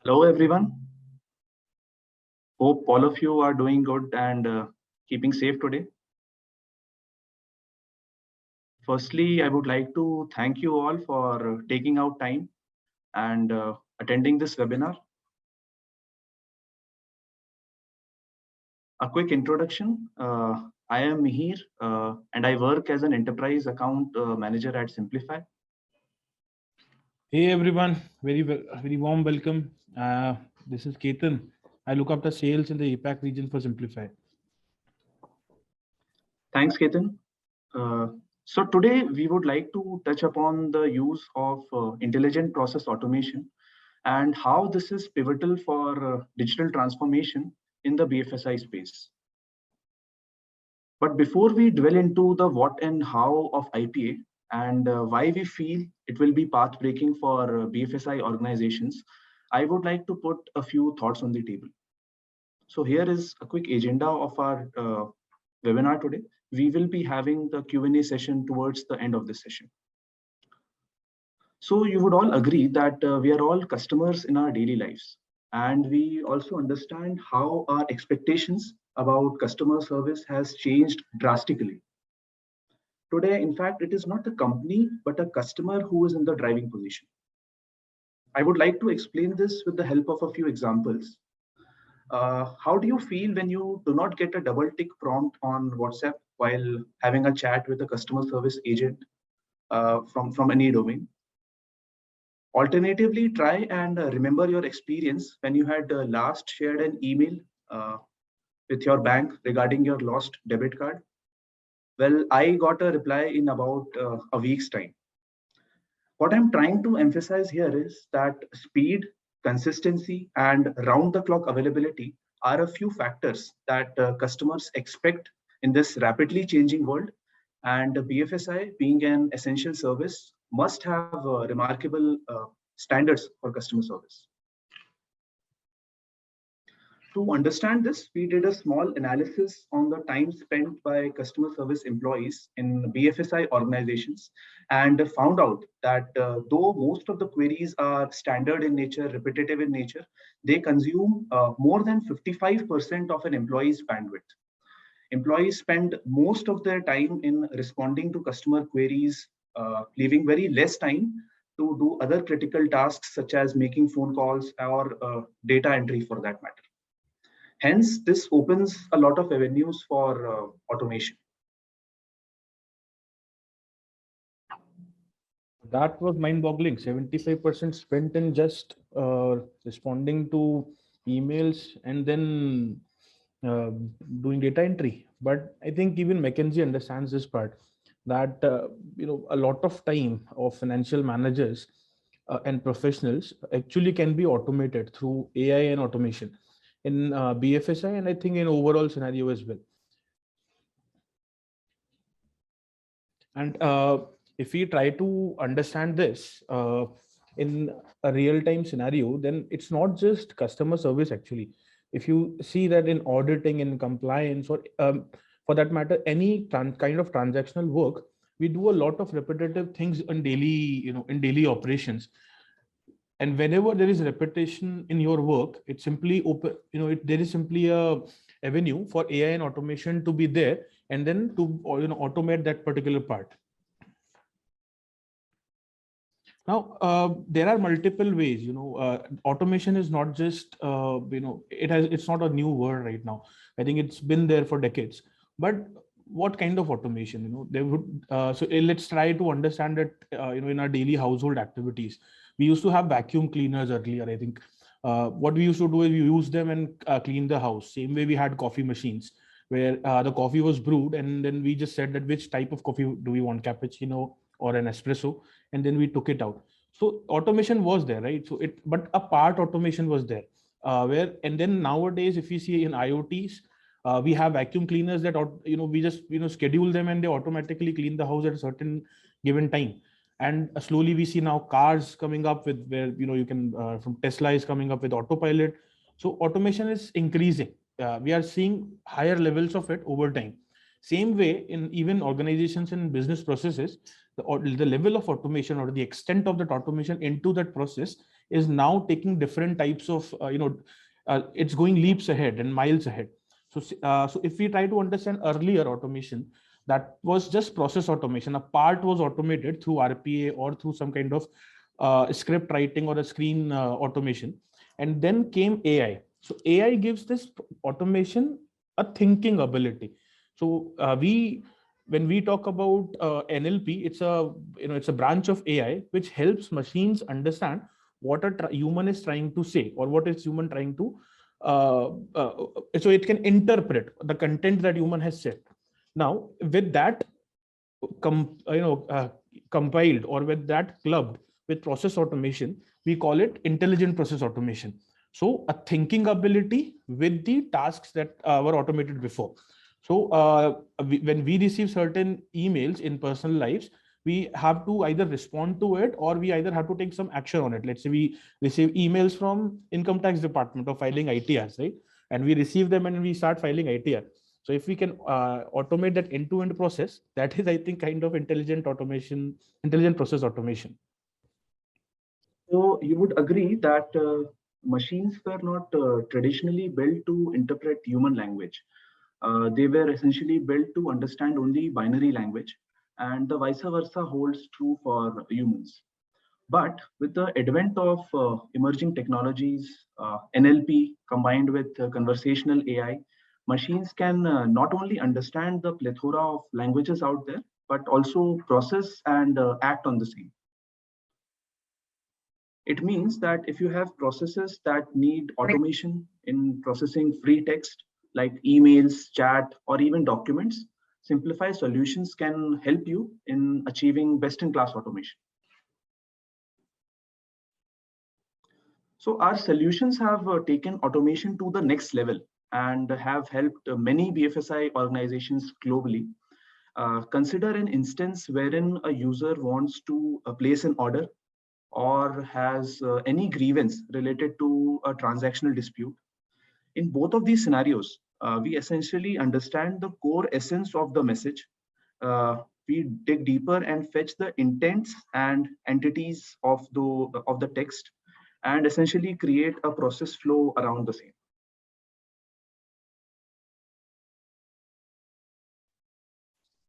Hello, everyone. Hope all of you are doing good and keeping safe today. Firstly, I would like to thank you all for taking out time and attending this webinar. A quick introduction. I am Mihir and I work as an enterprise account manager at Simplify. Hey everyone, very warm welcome. This is Ketan. I look after sales in the APAC region for Simplify. Thanks, Ketan. So today we would like to touch upon the use of intelligent process automation and how this is pivotal for digital transformation in the BFSI space. But before we dwell into the what and how of IPA and why we feel it will be path breaking for BFSI organizations, I would like to put a few thoughts on the table. So here is a quick agenda of our webinar today. We will be having the Q&A session towards the end of this session. So you would all agree that we are all customers in our daily lives. And we also understand how our expectations about customer service has changed drastically. Today, in fact, it is not the company, but a customer who is in the driving position. I would like to explain this with the help of a few examples. How do you feel when you do not get a double tick prompt on WhatsApp while having a chat with a customer service agent from any domain? Alternatively, try and remember your experience when you had last shared an email with your bank regarding your lost debit card. Well, I got a reply in about a week's time. What I'm trying to emphasize here is that speed, consistency, and round-the-clock availability are a few factors that customers expect in this rapidly changing world. And BFSI, being an essential service, must have remarkable standards for customer service. To understand this, we did a small analysis on the time spent by customer service employees in BFSI organizations and found out that though most of the queries are standard in nature, repetitive in nature, they consume more than 55% of an employee's bandwidth. Employees spend most of their time in responding to customer queries, leaving very less time to do other critical tasks such as making phone calls or data entry for that matter. Hence, this opens a lot of avenues for automation. That was mind-boggling. 75% spent in just responding to emails and then doing data entry. But I think even McKinsey understands this part, that a lot of time of financial managers and professionals actually can be automated through AI and automation in BFSI, and I think in overall scenario as well. And if we try to understand this in a real-time scenario, then it's not just customer service actually. If you see that in auditing and compliance, or for that matter, any kind of transactional work, we do a lot of repetitive things in daily operations. And whenever there is repetition in your work, it's simply open, there is simply a avenue for AI and automation to be there, and then to automate that particular part. Now, there are multiple ways. Automation is not just it's not a new word right now. I think it's been there for decades. But what kind of automation? They would. So let's try to understand that. In our daily household activities, we used to have vacuum cleaners earlier. I think what we used to do is we use them and clean the house. Same way we had coffee machines where the coffee was brewed, and then we just said that which type of coffee do we want, cappuccino or an espresso, and then we took it out. So automation was there, right? But a part automation was there, and then nowadays, if you see in IoTs, we have vacuum cleaners that we just schedule them and they automatically clean the house at a certain given time. And slowly we see now cars coming up with where you can from Tesla is coming up with autopilot. So automation is increasing. We are seeing higher levels of it over time. Same way in even organizations and business processes, the level of automation or the extent of that automation into that process is now taking different types of, it's going leaps ahead and miles ahead. So if we try to understand earlier automation, that was just process automation. A part was automated through RPA or through some kind of script writing or a screen automation. And then came AI. So AI gives this automation a thinking ability. So when we talk about NLP, it's a branch of AI which helps machines understand what a human is trying to say, or what is human trying to so it can interpret the content that human has said. Now with that compiled, or with that clubbed with process automation, we call it intelligent process automation. So a thinking ability with the tasks that were automated before. So when we receive certain emails in personal lives, we have to either respond to it, or we either have to take some action on it. Let's say we receive emails from income tax department of filing ITRs, right? And we receive them and we start filing ITR. So if we can automate that end-to-end process, that is, I think, kind of intelligent automation, intelligent process automation. So you would agree that machines were not traditionally built to interpret human language. They were essentially built to understand only binary language, and the vice versa holds true for humans. But with the advent of emerging technologies, NLP combined with conversational AI, machines can not only understand the plethora of languages out there, but also process and act on the same. It means that if you have processes that need automation in processing free text, like emails, chat, or even documents, Simplify Solutions can help you in achieving best-in-class automation. So our solutions have taken automation to the next level and have helped many BFSI organizations globally. Consider an instance wherein a user wants to place an order or has any grievance related to a transactional dispute. In both of these scenarios, we essentially understand the core essence of the message. We dig deeper and fetch the intents and entities of the text, and essentially create a process flow around the same.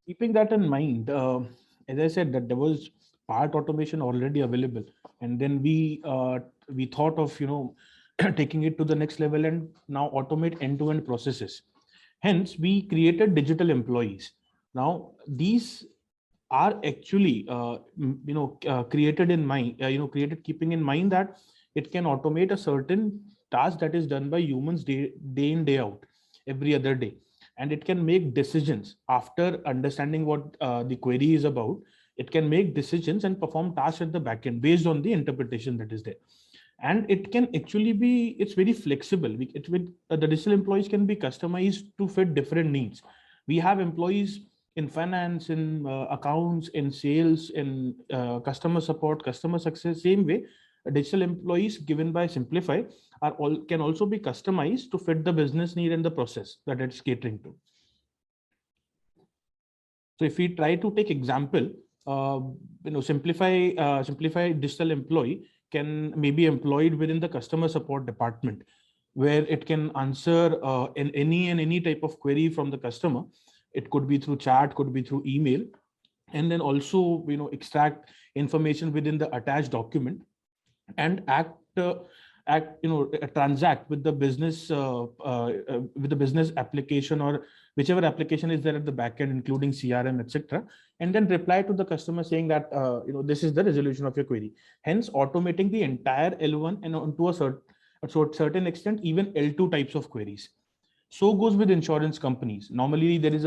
Keeping that in mind, as I said, that there was part automation already available, and then we thought of taking it to the next level and now automate end-to-end processes. Hence, we created digital employees. Now these are actually created in mind, created keeping in mind that it can automate a certain task that is done by humans day in, day out, every other day. And it can make decisions after understanding what the query is about. It can make decisions and perform tasks at the backend based on the interpretation that is there. And it can actually be, it's very flexible. The digital employees can be customized to fit different needs. We have employees in finance, in accounts, in sales, in customer support, customer success. Same way, digital employees given by Simplify can also be customized to fit the business need and the process that it's catering to. So if we try to take example, Simplify digital employee can maybe employed within the customer support department, where it can answer in any type of query from the customer. It could be through chat, could be through email, and then also extract information within the attached document and transact with the business application or whichever application is there at the backend, including CRM, etc., and then reply to the customer saying that this is the resolution of your query. Hence, automating the entire L1 and to a certain extent even L2 types of queries. So goes with insurance companies. Normally, there is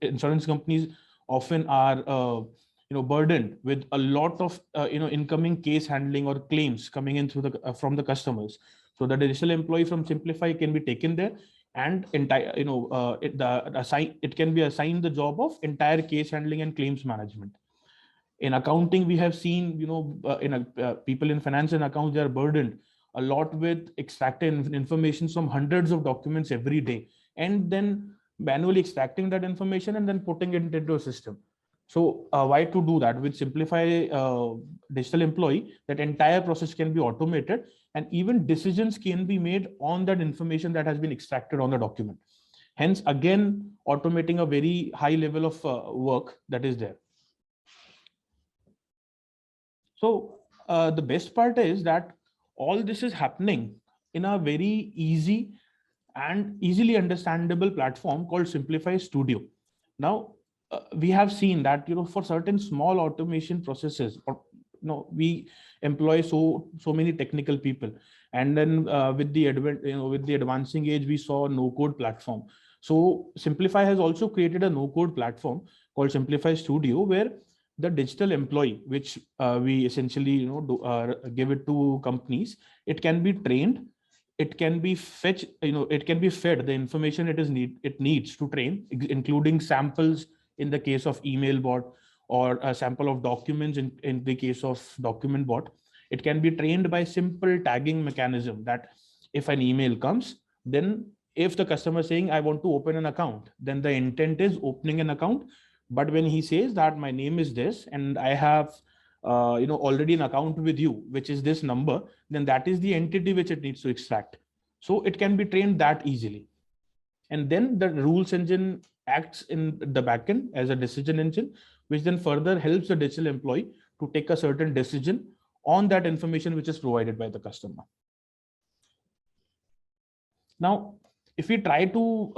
insurance companies often are burdened with a lot of incoming case handling or claims coming in through from the customers. So the digital employee from Simplify can be taken there, and it can be assigned the job of entire case handling and claims management. In accounting, we have seen people in finance and accounts, they are burdened a lot with extracting information from hundreds of documents every day, and then manually extracting that information and then putting it into a system. So why to do that? With Simplify Digital Employee, that entire process can be automated, and even decisions can be made on that information that has been extracted on the document. Hence, again, automating a very high level of work that is there. So the best part is that all this is happening in a very easy and easily understandable platform called Simplify Studio. Now, we have seen that, for certain small automation processes, or we employ so many technical people, and then with the advancing age, we saw no code platform. So Simplify has also created a no code platform called Simplify Studio, where the digital employee, which we essentially give it to companies, it can be trained, it can be fetched, it can be fed the information it needs to train, including samples in the case of email bot, or a sample of documents in the case of document bot. It can be trained by simple tagging mechanism, that if an email comes, then if the customer is saying I want to open an account, then the intent is opening an account. But when he says that my name is this and I have already an account with you, which is this number, then that is the entity which it needs to extract. So it can be trained that easily. And then the rules engine acts in the backend as a decision engine, which then further helps the digital employee to take a certain decision on that information which is provided by the customer. Now, if we try to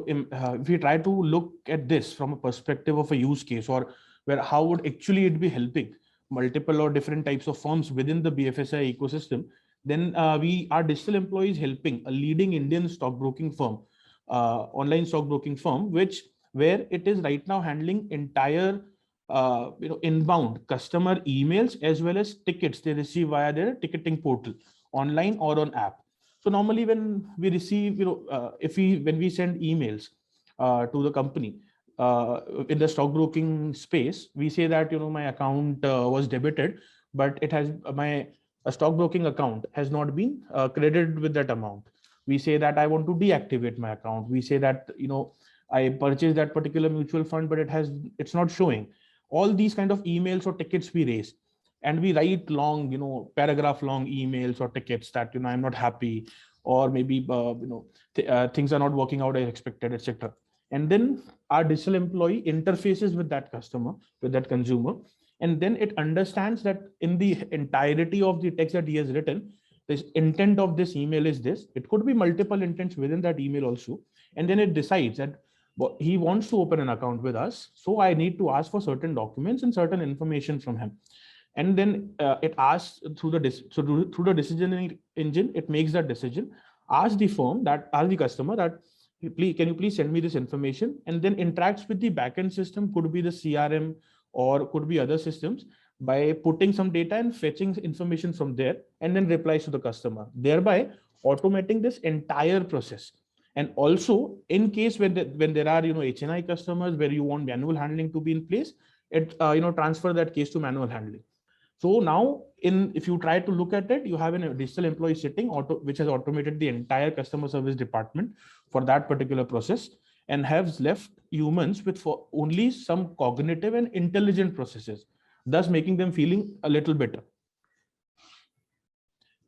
if we try to look at this from a perspective of a use case, or where how would actually it be helping multiple or different types of firms within the BFSI ecosystem, then our digital employees helping a leading Indian stockbroking firm, online stockbroking firm, where it is right now handling entire inbound customer emails as well as tickets they receive via their ticketing portal, online or on app. So normally when we receive, when we send emails to the company in the stockbroking space, we say that, my account was debited, but it has my stockbroking account has not been credited with that amount. We say that I want to deactivate my account. We say that, I purchased that particular mutual fund, but it's not showing. All these kind of emails or tickets we raise, and we write long, paragraph long emails or tickets that, I'm not happy, or maybe things are not working out as expected, etc. And then our digital employee interfaces with that customer, with that consumer, and then it understands that in the entirety of the text that he has written, this intent of this email is this. It could be multiple intents within that email also, and then it decides that he wants to open an account with us, so I need to ask for certain documents and certain information from him. And then it asks through the decision engine, it makes that decision, ask the customer that, can you please send me this information, and then interacts with the backend system, could be the CRM or could be other systems, by putting some data and fetching information from there, and then replies to the customer, thereby automating this entire process. And also, in case when there are HNI customers where you want manual handling to be in place, it transfer that case to manual handling. So now, if you try to look at it, you have a digital employee sitting which has automated the entire customer service department for that particular process, and has left humans with for only some cognitive and intelligent processes, thus making them feeling a little better.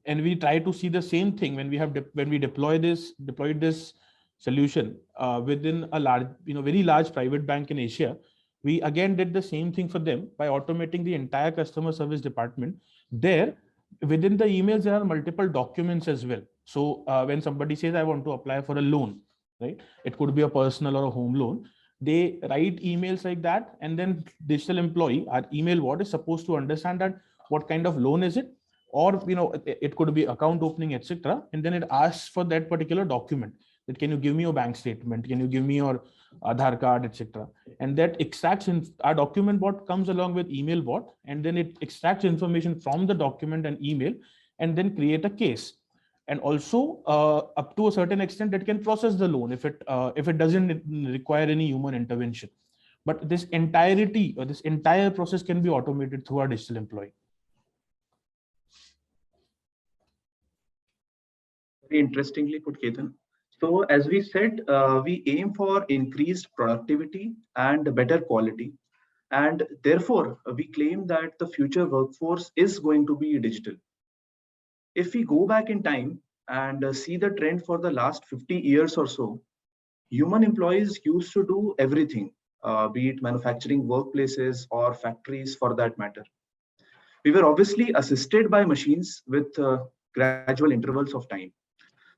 And we try to see the same thing when we deployed this solution within a large, very large private bank in Asia. We again did the same thing for them by automating the entire customer service department. There, within the emails, there are multiple documents as well. So when somebody says, I want to apply for a loan, right? It could be a personal or a home loan. They write emails like that, and then digital employee, our email bot, is supposed to understand that what kind of loan is it, or it could be account opening, etc. And then it asks for that particular document. That, can you give me your bank statement? Can you give me your Aadhaar card, etc. And that extracts our document bot comes along with email bot, and then it extracts information from the document and email, and then create a case. And also, up to a certain extent, it can process the loan if it doesn't require any human intervention. But this entirety or this entire process can be automated through our digital employee. Very interestingly put, Ketan. So as we said, we aim for increased productivity and better quality. And therefore, we claim that the future workforce is going to be digital. If we go back in time and see the trend for the last 50 years or so, human employees used to do everything, be it manufacturing workplaces or factories for that matter. We were obviously assisted by machines with gradual intervals of time.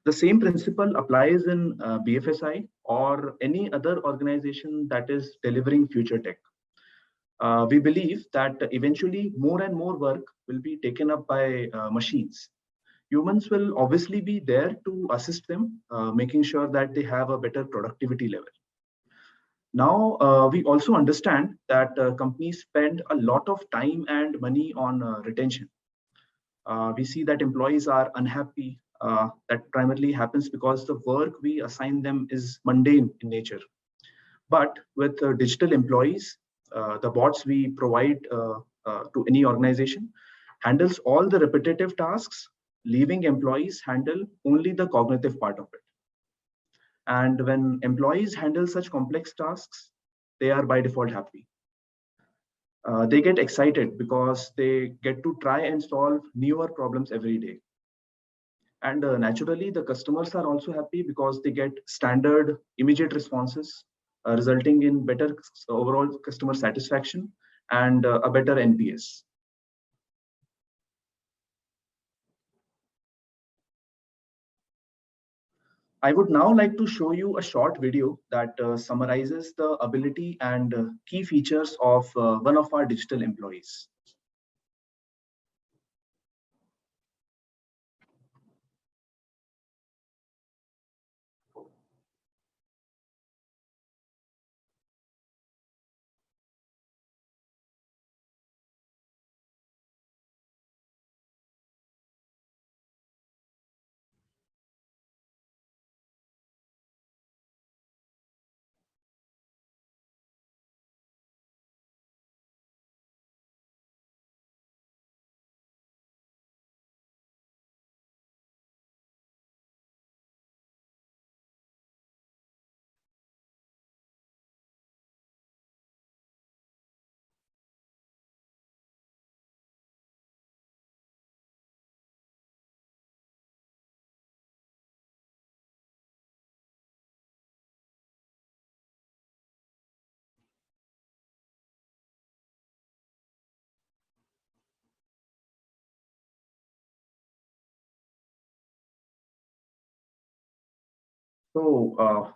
The same principle applies in BFSI or any other organization that is delivering future tech. We believe that eventually more and more work will be taken up by machines. Humans will obviously be there to assist them, making sure that they have a better productivity level. Now, we also understand that companies spend a lot of time and money on retention. We see that employees are unhappy. That primarily happens because the work we assign them is mundane in nature. But with digital employees, the bots we provide to any organization handles all the repetitive tasks, leaving employees handle only the cognitive part of it. And when employees handle such complex tasks, they are by default happy. They get excited because they get to try and solve newer problems every day. And naturally, the customers are also happy because they get standard, immediate responses, resulting in better overall customer satisfaction and a better NPS. I would now like to show you a short video that summarizes the ability and key features of one of our digital employees. So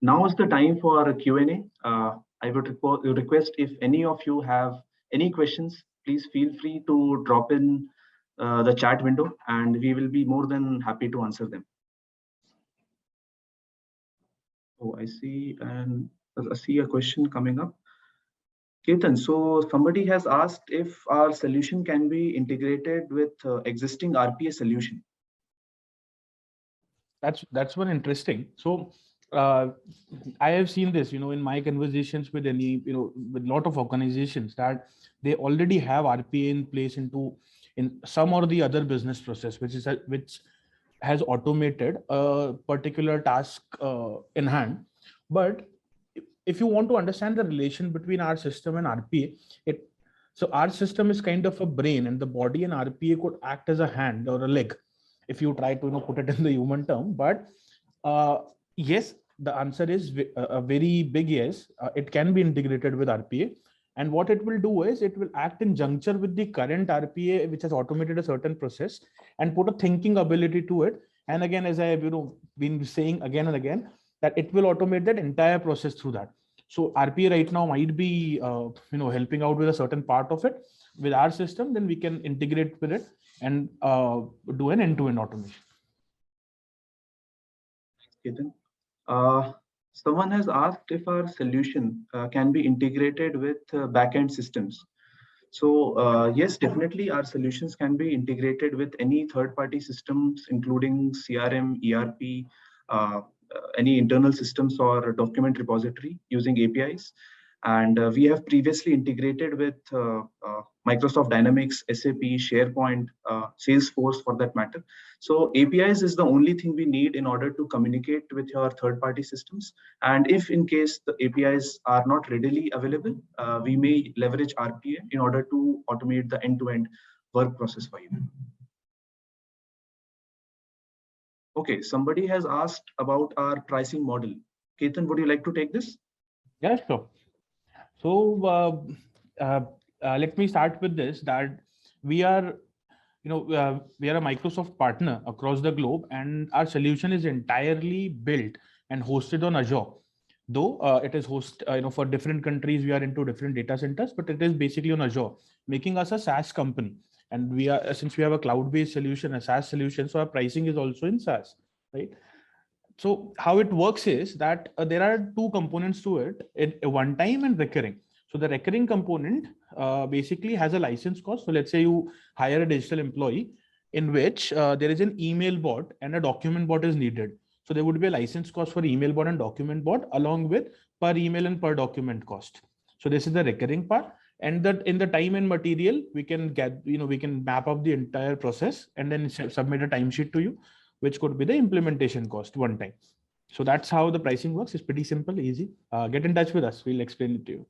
now is the time for a Q&A. I would request if any of you have any questions, please feel free to drop in the chat window and we will be more than happy to answer them. Oh, I see, and I see a question coming up. Ketan, so somebody has asked if our solution can be integrated with existing RPA solution. That's one interesting. So uh, I have seen this, in my conversations with with a lot of organizations, that they already have RPA in place in some or the other business process, which has automated a particular task in hand. But if you want to understand the relation between our system and RPA, so our system is kind of a brain, and the body and RPA could act as a hand or a leg, if you try to put it in the human term. But yes, the answer is a very big yes. It can be integrated with RPA, and what it will do is it will act in juncture with the current RPA, which has automated a certain process, and put a thinking ability to it. And again, as I have been saying again and again, that it will automate that entire process through that. So RPA right now might be helping out with a certain part of it. With our system, then we can integrate with it and do an end-to-end automation. Someone has asked if our solution can be integrated with backend systems. So yes, definitely our solutions can be integrated with any third-party systems, including CRM, ERP, any internal systems or document repository using APIs. And we have previously integrated with Microsoft Dynamics, SAP, SharePoint, Salesforce for that matter. So APIs is the only thing we need in order to communicate with your third-party systems. And if in case the APIs are not readily available, we may leverage RPA in order to automate the end-to-end work process for you. Okay, somebody has asked about our pricing model. Ketan, would you like to take this? Yeah, sure. So let me start with this, that we are, we are a Microsoft partner across the globe, and our solution is entirely built and hosted on Azure. Though it is hosted, for different countries, we are into different data centers, but it is basically on Azure, making us a SaaS company. And we are, since we have a cloud-based solution, a SaaS solution, so our pricing is also in SaaS, right? So how it works is that there are two components to it, one time and recurring. So the recurring component basically has a license cost. So let's say you hire a digital employee in which there is an email bot and a document bot is needed. So there would be a license cost for email bot and document bot along with per email and per document cost. So this is the recurring part. And that in the time and material, we can get, we can map up the entire process and then submit a timesheet to you, which could be the implementation cost one time. So that's how the pricing works. It's pretty simple, easy. Get in touch with us. We'll explain it to you.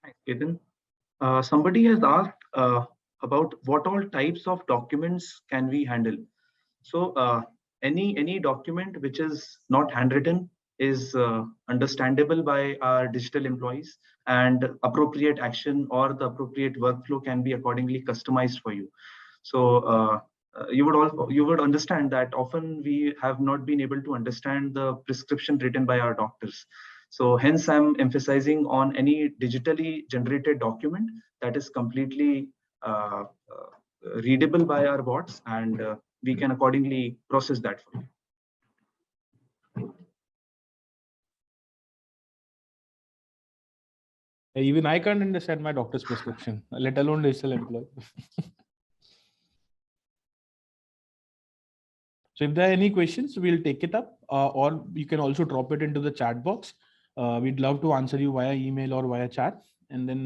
Thanks, Ketan. Somebody has asked about what all types of documents can we handle. So any document which is not handwritten is understandable by our digital employees, and appropriate action or the appropriate workflow can be accordingly customized for you. So you would understand that often we have not been able to understand the prescription written by our doctors. So hence I'm emphasizing on any digitally generated document that is completely readable by our bots, and we can accordingly process that for you. Even I can't understand my doctor's prescription, let alone digital employee. So if there are any questions, we'll take it up, or you can also drop it into the chat box. We'd love to answer you via email or via chat. And then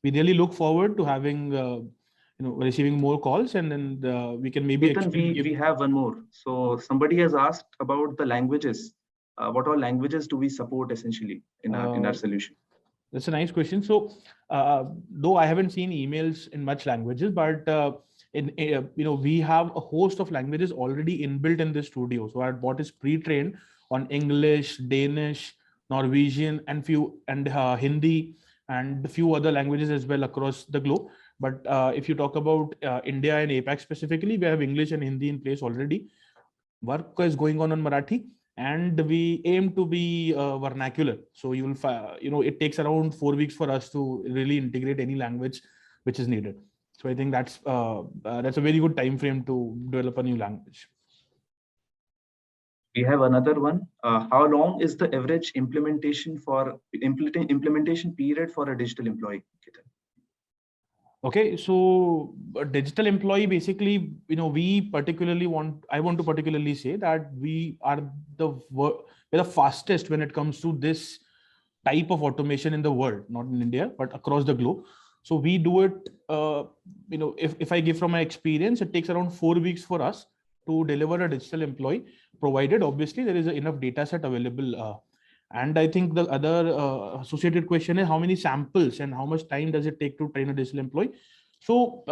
we really look forward to having, receiving more calls, and then we can maybe. Ketan, we have one more. So somebody has asked about the languages. What all languages do we support essentially in our solution? That's a nice question. So though I haven't seen emails in much languages, but we have a host of languages already inbuilt in the studio. So our bot is pre-trained on English, Danish, Norwegian, and Hindi, and a few other languages as well across the globe. But if you talk about India and APAC specifically, we have English and Hindi in place already. Work is going on Marathi, and we aim to be vernacular. So you will, it takes around 4 weeks for us to really integrate any language which is needed. So I think that's a very good time frame to develop a new language. We have another one. How long is the average implementation period for a digital employee? Okay, so a digital employee, basically, I want to particularly say that we are we're the fastest when it comes to this type of automation in the world, not in India, but across the globe. So we do it, if I give from my experience, it takes around 4 weeks for us to deliver a digital employee, provided obviously there is enough data set available. And I think the other associated question is how many samples and how much time does it take to train a digital employee? So,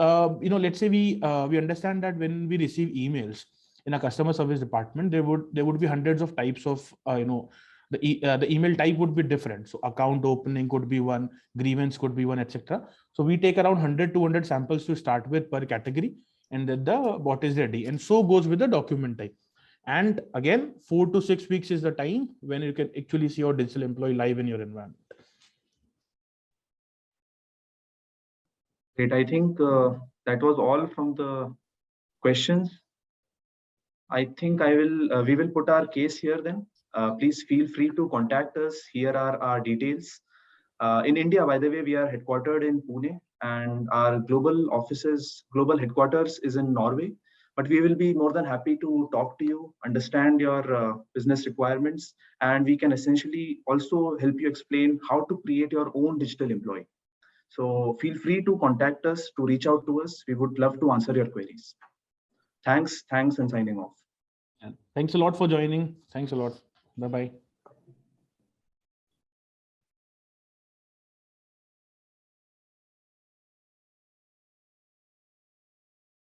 let's say we understand that when we receive emails in a customer service department, there would be hundreds of types of, the email type would be different. So account opening could be one, grievance could be one, etc. So we take around 100, 200 samples to start with per category, and then the bot is ready. And so goes with the document type. And again, 4 to 6 weeks is the time when you can actually see your digital employee live in your environment. Great. I think that was all from the questions. I think we will put our case here then. Please feel free to contact us. Here are our details. In India, by the way, we are headquartered in Pune, and our global headquarters is in Norway. But we will be more than happy to talk to you, understand your business requirements, and we can essentially also help you explain how to create your own digital employee. So feel free to contact us, to reach out to us. We would love to answer your queries. Thanks, and signing off. Thanks a lot for joining. Thanks a lot. Bye-bye.